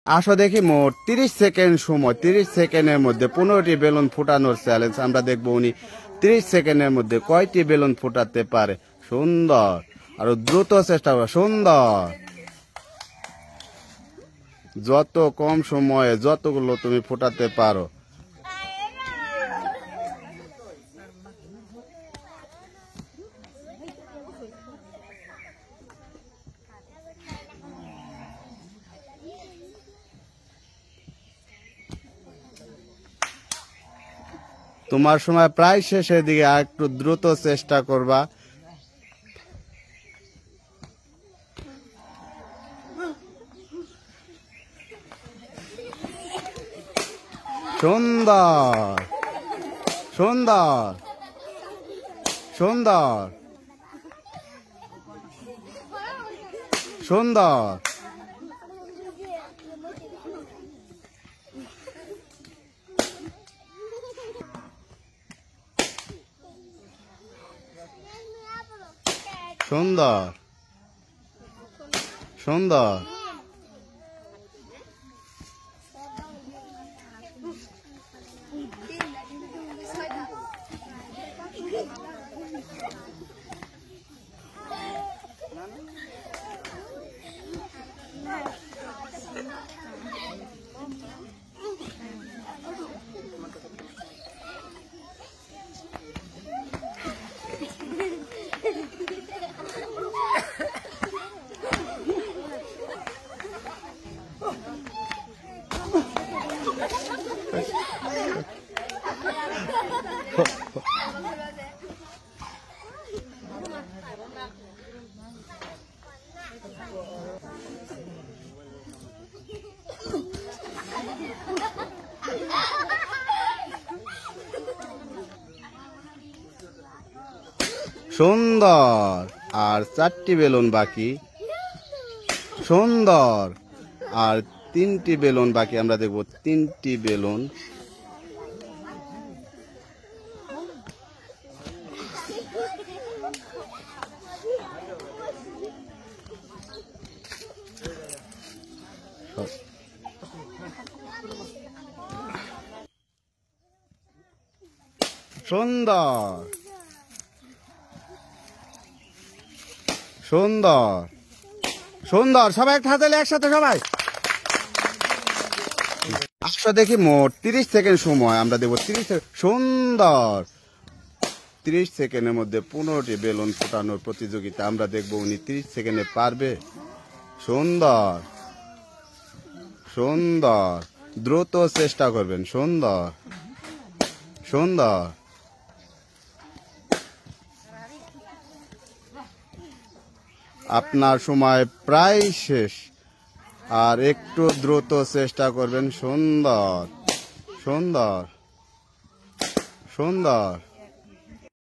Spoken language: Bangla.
আসো দেখি মোট 30 সেকেন্ড সময়, 30 সেকেন্ডের মধ্যে 15টি বেলুন ফুটানোর চ্যালেঞ্জ। আমরা দেখবো উনি 30 সেকেন্ডের মধ্যে কয়টি বেলুন ফুটাতে পারে। সুন্দর, আরো দ্রুত চেষ্টা করো। সুন্দর, যত কম সময়ে যতগুলো তুমি ফুটাতে পারো। তোমার সময় প্রায় শেষের দিকে, আর একটু দ্রুত চেষ্টা করবা। সুন্দর, সুন্দর, সুন্দর, সুন্দর, সুন্দর, সুন্দর, সুন্দর। আর 4টি বেলুন বাকি। সুন্দর, আর 3টি বেলুন বাকি। আমরা দেখব 3টি বেলুন। সুন্দর, সুন্দর, সুন্দর। সবাই একটা হাতে একসাথে সবাই। আসো দেখি মোট 30 সেকেন্ড সময়। আমরা দেবো 30 সেকেন্ড। সুন্দর, 30 সেকেন্ডের মধ্যে 15টি বেলুন ফোটানোর প্রতিযোগিতা। আমরা দেখবো উনি 30 সেকেন্ডে পারবে। সুন্দর, সুন্দর, দ্রুত চেষ্টা করবেন। সুন্দর, সুন্দর। আপনার সময় প্রায় শেষ, আর একটু দ্রুত চেষ্টা করবেন। সুন্দর, সুন্দর, সুন্দর।